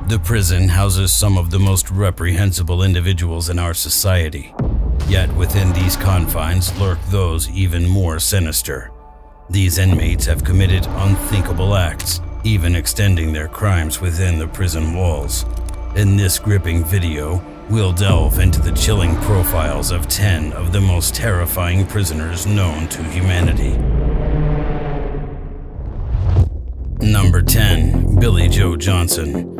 The prison houses some of the most reprehensible individuals in our society. Yet within these confines lurk those even more sinister. These inmates have committed unthinkable acts, even extending their crimes within the prison walls. In this gripping video, we'll delve into the chilling profiles of 10 of the most terrifying prisoners known to humanity. Number 10. Billy Joe Johnson.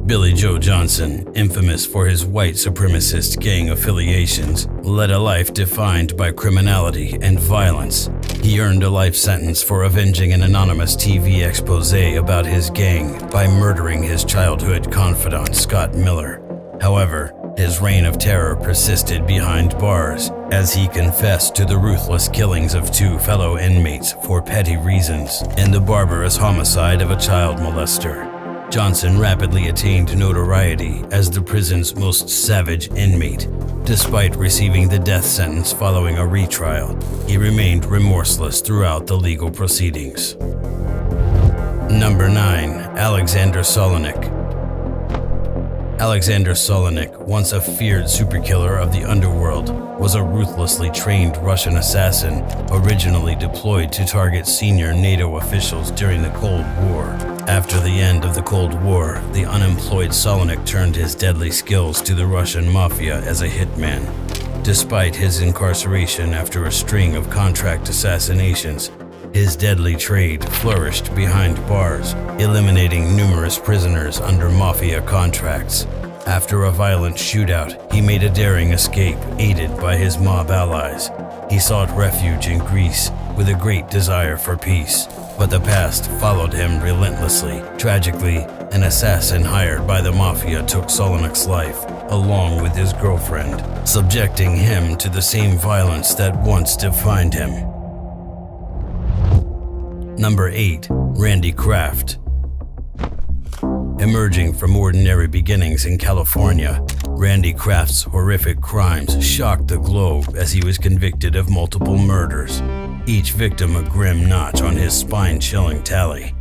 Billy Joe Johnson, infamous for his white supremacist gang affiliations, led a life defined by criminality and violence. He earned a life sentence for avenging an anonymous TV expose about his gang by murdering his childhood confidant Scott Miller. However, his reign of terror persisted behind bars as he confessed to the ruthless killings of 2 fellow inmates for petty reasons and the barbarous homicide of a child molester. Johnson rapidly attained notoriety as the prison's most savage inmate. Despite receiving the death sentence following a retrial, he remained remorseless throughout the legal proceedings. Number 9. Alexander Solenik. Alexander Solenik, once a feared superkiller of the underworld, was a ruthlessly trained Russian assassin originally deployed to target senior NATO officials during the Cold War. After the end of the Cold War, the unemployed Solenik turned his deadly skills to the Russian mafia as a hitman. Despite his incarceration after a string of contract assassinations, his deadly trade flourished behind bars, eliminating numerous prisoners under mafia contracts. After a violent shootout, he made a daring escape, aided by his mob allies. He sought refuge in Greece with a great desire for peace, but the past followed him relentlessly. Tragically, an assassin hired by the mafia took Solenik's life, along with his girlfriend, subjecting him to the same violence that once defined him. Number 8. Randy Kraft. Emerging from ordinary beginnings in California, Randy Kraft's horrific crimes shocked the globe as he was convicted of multiple murders, each victim a grim notch on his spine-chilling tally.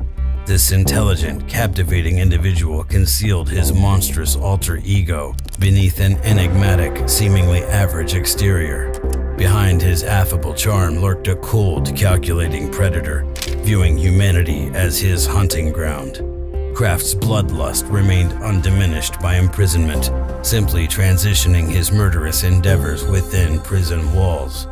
This intelligent, captivating individual concealed his monstrous alter ego beneath an enigmatic, seemingly average exterior. Behind his affable charm lurked a cold, calculating predator, viewing humanity as his hunting ground. Kraft's bloodlust remained undiminished by imprisonment, simply transitioning his murderous endeavors within prison walls.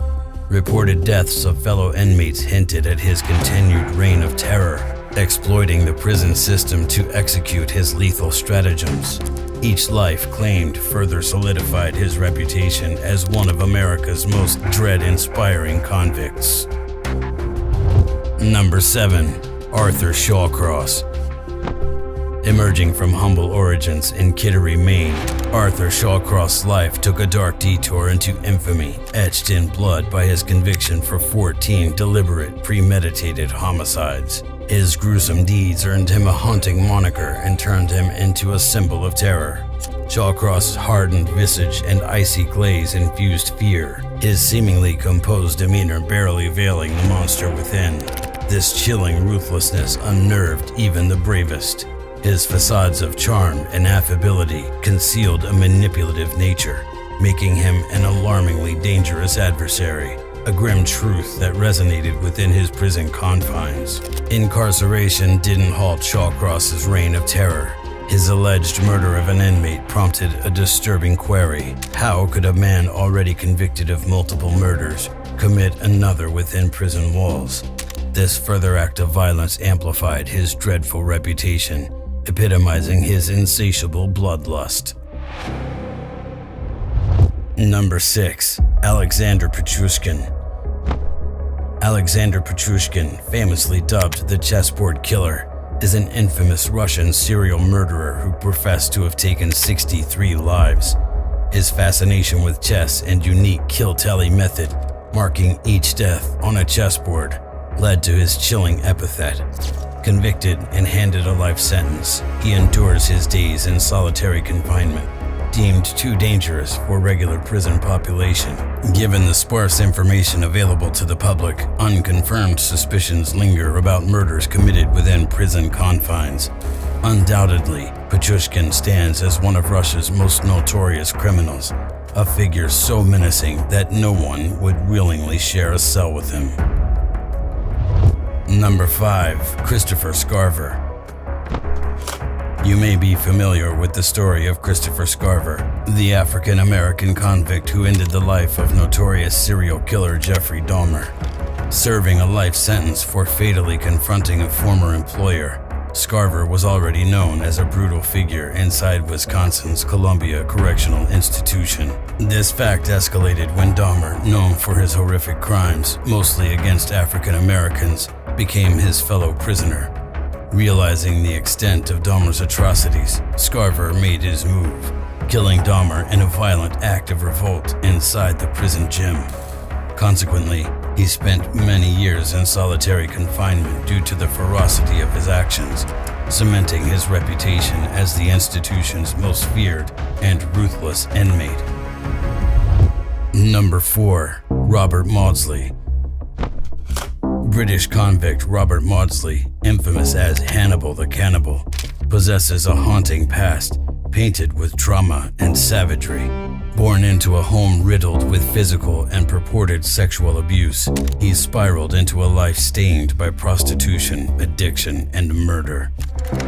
Reported deaths of fellow inmates hinted at his continued reign of terror, exploiting the prison system to execute his lethal stratagems. Each life claimed further solidified his reputation as one of America's most dread-inspiring convicts. Number 7. Arthur Shawcross. Emerging from humble origins in Kittery, Maine, Arthur Shawcross' life took a dark detour into infamy, etched in blood by his conviction for 14 deliberate, premeditated homicides. His gruesome deeds earned him a haunting moniker and turned him into a symbol of terror. Shawcross' hardened visage and icy glaze infused fear, his seemingly composed demeanor barely veiling the monster within. This chilling ruthlessness unnerved even the bravest. His facades of charm and affability concealed a manipulative nature, making him an alarmingly dangerous adversary, a grim truth that resonated within his prison confines. Incarceration didn't halt Shawcross's reign of terror. His alleged murder of an inmate prompted a disturbing query. How could a man already convicted of multiple murders commit another within prison walls? This further act of violence amplified his dreadful reputation, epitomizing his insatiable bloodlust. Number 6. Alexander Petrushkin. Alexander Petrushkin, famously dubbed the chessboard killer, is an infamous Russian serial murderer who professed to have taken 63 lives. His fascination with chess and unique kill tally method, marking each death on a chessboard, led to his chilling epithet. Convicted and handed a life sentence, he endures his days in solitary confinement, deemed too dangerous for regular prison population. Given the sparse information available to the public, unconfirmed suspicions linger about murders committed within prison confines. Undoubtedly, Pichushkin stands as one of Russia's most notorious criminals, a figure so menacing that no one would willingly share a cell with him. Number 5. Christopher Scarver. You may be familiar with the story of Christopher Scarver, the African-American convict who ended the life of notorious serial killer Jeffrey Dahmer. Serving a life sentence for fatally confronting a former employer, Scarver was already known as a brutal figure inside Wisconsin's Columbia Correctional Institution. This fact escalated when Dahmer, known for his horrific crimes, mostly against African Americans, became his fellow prisoner. Realizing the extent of Dahmer's atrocities, Scarver made his move, killing Dahmer in a violent act of revolt inside the prison gym. Consequently, he spent many years in solitary confinement due to the ferocity of his actions, cementing his reputation as the institution's most feared and ruthless inmate. Number 4. Robert Maudsley. British convict Robert Maudsley, infamous as Hannibal the Cannibal, possesses a haunting past painted with trauma and savagery. Born into a home riddled with physical and purported sexual abuse, he spiraled into a life stained by prostitution, addiction, and murder.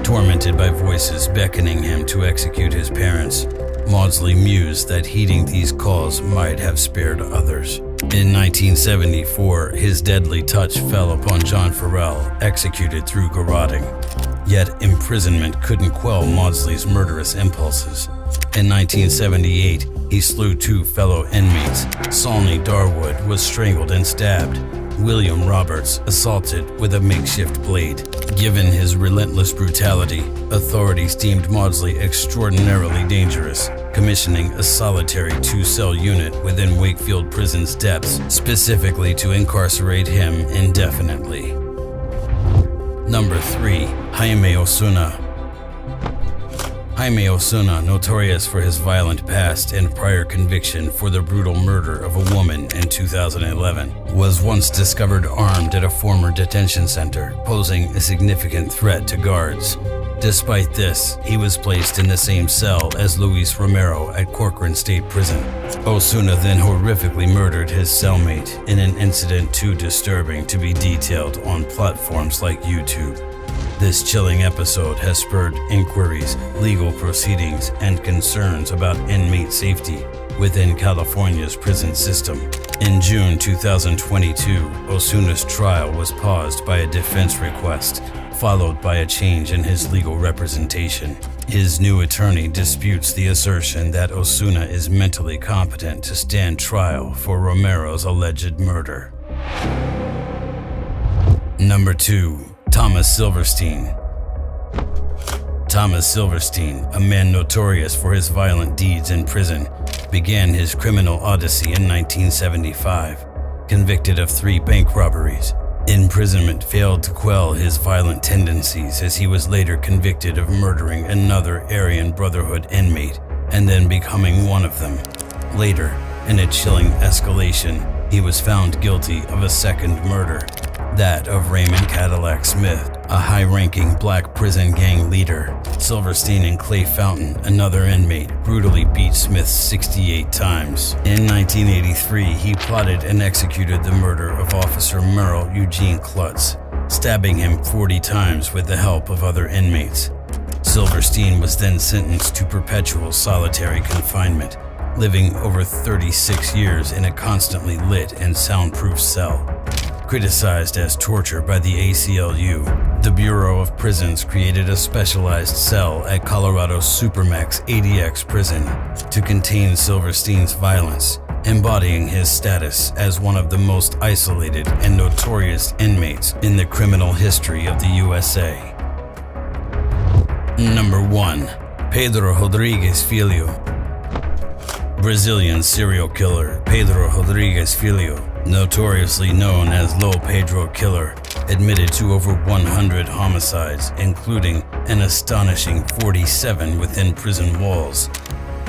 Tormented by voices beckoning him to execute his parents, Maudsley mused that heeding these calls might have spared others. In 1974, his deadly touch fell upon John Farrell, executed through garroting. Yet imprisonment couldn't quell Maudsley's murderous impulses. In 1978, he slew 2 fellow inmates. Saulney Darwood was strangled and stabbed. William Roberts assaulted with a makeshift blade. Given his relentless brutality, authorities deemed Maudsley extraordinarily dangerous, commissioning a solitary 2-cell unit within Wakefield Prison's depths, specifically to incarcerate him indefinitely. Number 3. Jaime Osuna. Jaime Osuna, notorious for his violent past and prior conviction for the brutal murder of a woman in 2011, was once discovered armed at a former detention center, posing a significant threat to guards. Despite this, he was placed in the same cell as Luis Romero at Corcoran State Prison. Osuna then horrifically murdered his cellmate in an incident too disturbing to be detailed on platforms like YouTube. This chilling episode has spurred inquiries, legal proceedings, and concerns about inmate safety within California's prison system. In June 2022, Osuna's trial was paused by a defense request, followed by a change in his legal representation. His new attorney disputes the assertion that Osuna is mentally competent to stand trial for Romero's alleged murder. Number 2. Thomas Silverstein. Thomas Silverstein, a man notorious for his violent deeds in prison, began his criminal odyssey in 1975, convicted of 3 bank robberies. Imprisonment failed to quell his violent tendencies as he was later convicted of murdering another Aryan Brotherhood inmate and then becoming one of them. Later, in a chilling escalation, he was found guilty of a second murder, that of Raymond Cadillac Smith, a high-ranking black prison gang leader. Silverstein and Clay Fountain, another inmate, brutally beat Smith 68 times. In 1983, he plotted and executed the murder of Officer Merle Eugene Klutz, stabbing him 40 times with the help of other inmates. Silverstein was then sentenced to perpetual solitary confinement, living over 36 years in a constantly lit and soundproof cell. Criticized as torture by the ACLU, the Bureau of Prisons created a specialized cell at Colorado's Supermax ADX prison to contain Silverstein's violence, embodying his status as one of the most isolated and notorious inmates in the criminal history of the USA. Number 1. Pedro Rodrigues Filho. Brazilian serial killer Pedro Rodrigues Filho, notoriously known as Lil Pedro Killer, admitted to over 100 homicides, including an astonishing 47 within prison walls.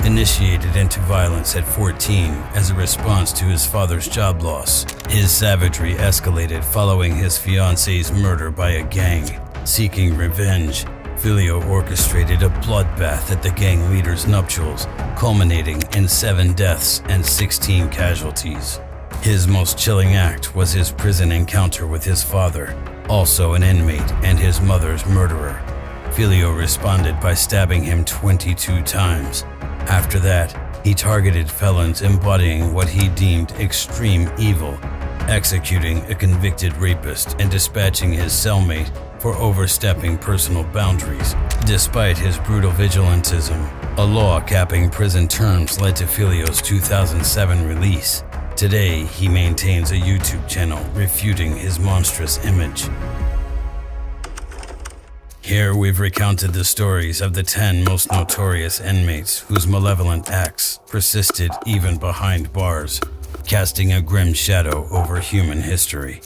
Initiated into violence at 14 as a response to his father's job loss, his savagery escalated following his fiancée's murder by a gang. Seeking revenge, Filio orchestrated a bloodbath at the gang leader's nuptials, culminating in 7 deaths and 16 casualties. His most chilling act was his prison encounter with his father, also an inmate and his mother's murderer. Filio responded by stabbing him 22 times. After that, he targeted felons embodying what he deemed extreme evil, executing a convicted rapist and dispatching his cellmate for overstepping personal boundaries. Despite his brutal vigilantism, a law capping prison terms led to Filio's 2007 release. Today, he maintains a YouTube channel refuting his monstrous image. Here we've recounted the stories of the 10 most notorious inmates whose malevolent acts persisted even behind bars, casting a grim shadow over human history.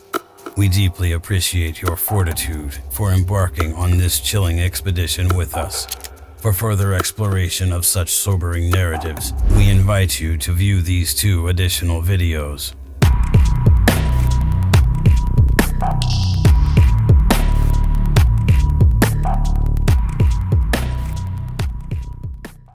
We deeply appreciate your fortitude for embarking on this chilling expedition with us. For further exploration of such sobering narratives, we invite you to view these 2 additional videos.